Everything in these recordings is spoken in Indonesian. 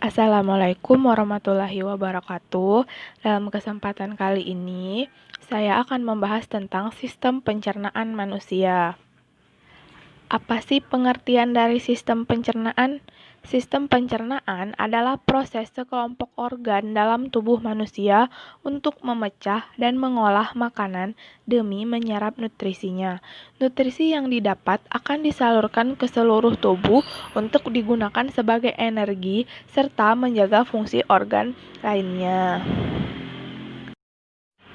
Assalamualaikum warahmatullahi wabarakatuh. Dalam kesempatan kali ini, saya akan membahas tentang sistem pencernaan manusia. Apa sih pengertian dari sistem pencernaan? Sistem pencernaan adalah proses sekelompok organ dalam tubuh manusia untuk memecah dan mengolah makanan demi menyerap nutrisinya. Nutrisi yang didapat akan disalurkan ke seluruh tubuh untuk digunakan sebagai energi serta menjaga fungsi organ lainnya.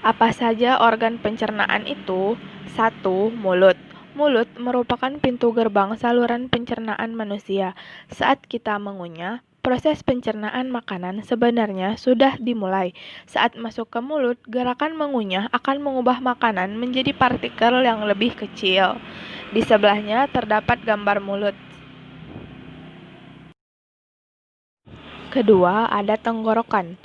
Apa saja organ pencernaan itu? 1. Mulut. Mulut merupakan pintu gerbang saluran pencernaan manusia. Saat kita mengunyah, proses pencernaan makanan sebenarnya sudah dimulai. Saat masuk ke mulut, gerakan mengunyah akan mengubah makanan menjadi partikel yang lebih kecil. Di sebelahnya terdapat gambar mulut. Kedua, ada tenggorokan.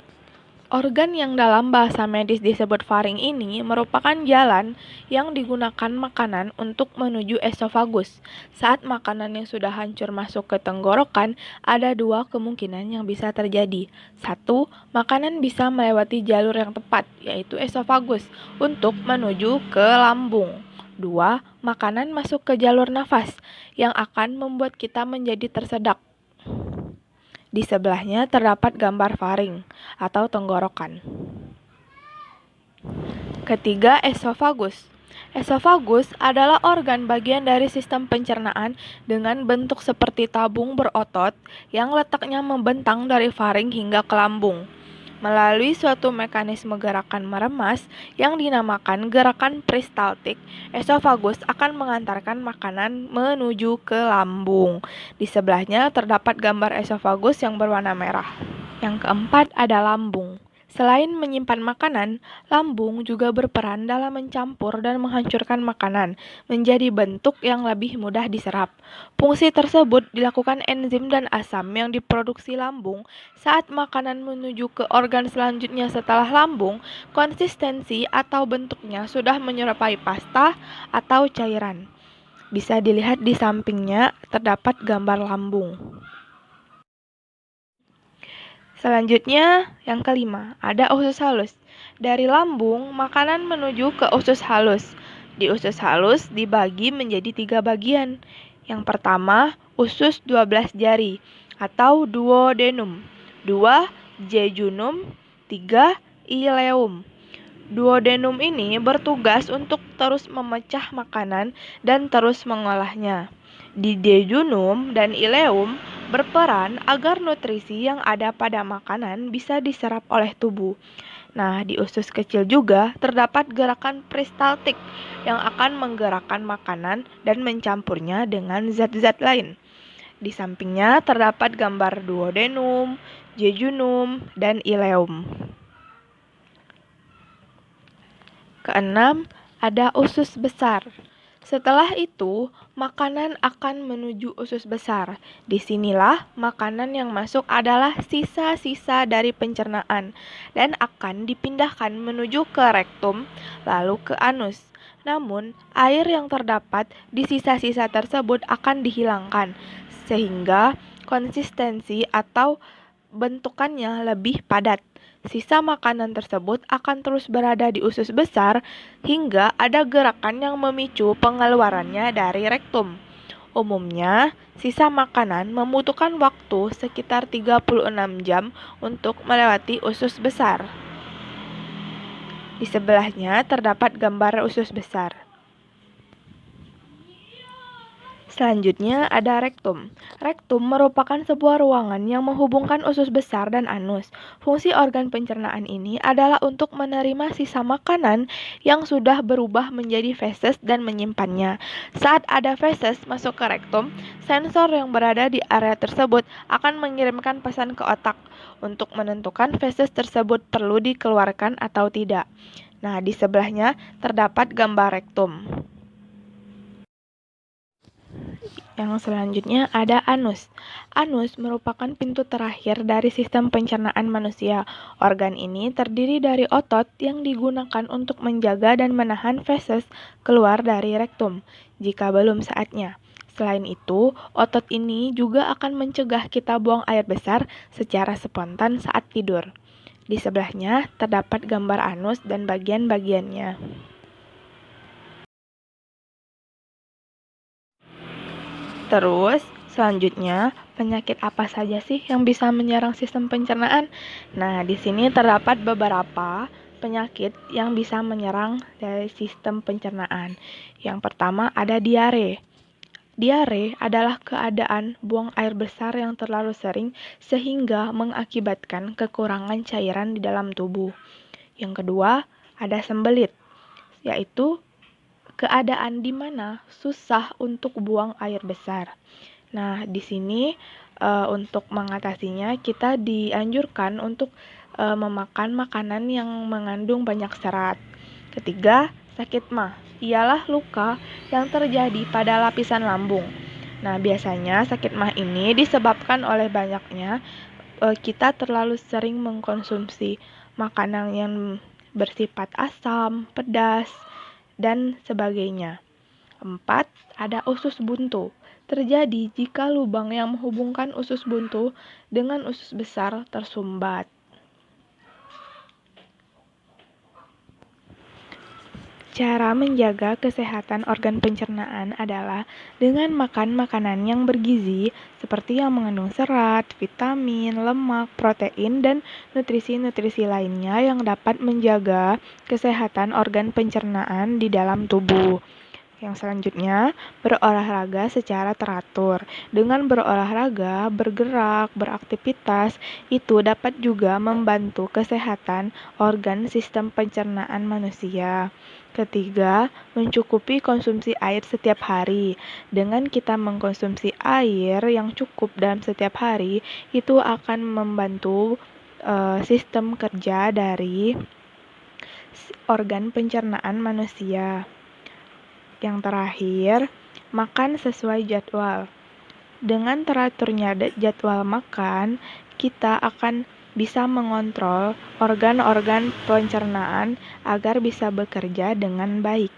Organ yang dalam bahasa medis disebut faring ini merupakan jalan yang digunakan makanan untuk menuju esofagus. Saat makanan yang sudah hancur masuk ke tenggorokan, ada dua kemungkinan yang bisa terjadi. 1. Makanan bisa melewati jalur yang tepat, yaitu esofagus, untuk menuju ke lambung. 2. Makanan masuk ke jalur nafas, yang akan membuat kita menjadi tersedak. Di sebelahnya terdapat gambar faring atau tenggorokan. Ketiga, esofagus. Esofagus adalah organ bagian dari sistem pencernaan dengan bentuk seperti tabung berotot yang letaknya membentang dari faring hingga ke lambung. Melalui suatu mekanisme gerakan meremas yang dinamakan gerakan peristaltik, esofagus akan mengantarkan makanan menuju ke lambung. Di sebelahnya terdapat gambar esofagus yang berwarna merah. Yang keempat ada lambung. Selain menyimpan makanan, lambung juga berperan dalam mencampur dan menghancurkan makanan menjadi bentuk yang lebih mudah diserap. Fungsi tersebut dilakukan enzim dan asam yang diproduksi lambung saat makanan menuju ke organ selanjutnya setelah lambung. Konsistensi atau bentuknya sudah menyerupai pasta atau cairan. Bisa dilihat di sampingnya terdapat gambar lambung. Selanjutnya, yang kelima, ada usus halus. Dari lambung, makanan menuju ke usus halus. Di usus halus dibagi menjadi 3 bagian. Yang pertama, usus 12 jari atau duodenum. 2. Jejunum. 3. Ileum. Duodenum ini bertugas untuk terus memecah makanan dan terus mengolahnya. Di jejunum dan ileum berperan agar nutrisi yang ada pada makanan bisa diserap oleh tubuh. Nah, di usus kecil juga terdapat gerakan peristaltik yang akan menggerakkan makanan dan mencampurnya dengan zat-zat lain. Di sampingnya terdapat gambar duodenum, jejunum, dan ileum. Keenam, ada usus besar. Setelah itu, makanan akan menuju usus besar. Disinilah makanan yang masuk adalah sisa-sisa dari pencernaan dan akan dipindahkan menuju ke rektum, lalu ke anus. Namun, air yang terdapat di sisa-sisa tersebut akan dihilangkan, sehingga konsistensi atau bentukannya lebih padat. Sisa makanan tersebut akan terus berada di usus besar hingga ada gerakan yang memicu pengeluarannya dari rektum. Umumnya, sisa makanan membutuhkan waktu sekitar 36 jam untuk melewati usus besar. Di sebelahnya terdapat gambar usus besar. Selanjutnya ada rektum. Rektum merupakan sebuah ruangan yang menghubungkan usus besar dan anus. Fungsi organ pencernaan ini adalah untuk menerima sisa makanan yang sudah berubah menjadi feses dan menyimpannya. Saat ada feses masuk ke rektum, sensor yang berada di area tersebut akan mengirimkan pesan ke otak untuk menentukan feses tersebut perlu dikeluarkan atau tidak. Nah, di sebelahnya terdapat gambar rektum. Yang selanjutnya ada anus. Anus merupakan pintu terakhir dari sistem pencernaan manusia. Organ ini terdiri dari otot yang digunakan untuk menjaga dan menahan feses keluar dari rektum jika belum saatnya. Selain itu, otot ini juga akan mencegah kita buang air besar secara spontan saat tidur. Di sebelahnya terdapat gambar anus dan bagian-bagiannya. Terus, selanjutnya, penyakit apa saja sih yang bisa menyerang sistem pencernaan? Nah, di sini terdapat beberapa penyakit yang bisa menyerang dari sistem pencernaan. Yang pertama ada diare. Diare adalah keadaan buang air besar yang terlalu sering sehingga mengakibatkan kekurangan cairan di dalam tubuh. Yang kedua, ada sembelit, yaitu keadaan di mana susah untuk buang air besar. Nah, di sini untuk mengatasinya kita dianjurkan untuk memakan makanan yang mengandung banyak serat. Ketiga, sakit mah ialah luka yang terjadi pada lapisan lambung. Nah, biasanya sakit mah ini disebabkan oleh banyaknya kita terlalu sering mengkonsumsi makanan yang bersifat asam, pedas, dan sebagainya. 4. Ada usus buntu. Terjadi jika lubang yang menghubungkan usus buntu dengan usus besar tersumbat. Cara menjaga kesehatan organ pencernaan adalah dengan makan makanan yang bergizi seperti yang mengandung serat, vitamin, lemak, protein, dan nutrisi-nutrisi lainnya yang dapat menjaga kesehatan organ pencernaan di dalam tubuh. Yang selanjutnya, berolahraga secara teratur. Dengan berolahraga, bergerak, beraktivitas, itu dapat juga membantu kesehatan organ sistem pencernaan manusia. Ketiga, mencukupi konsumsi air setiap hari. Dengan kita mengkonsumsi air yang cukup dalam setiap hari, itu akan membantu sistem kerja dari organ pencernaan manusia. Yang terakhir, makan sesuai jadwal. Dengan teraturnya jadwal makan, kita akan bisa mengontrol organ-organ pencernaan agar bisa bekerja dengan baik.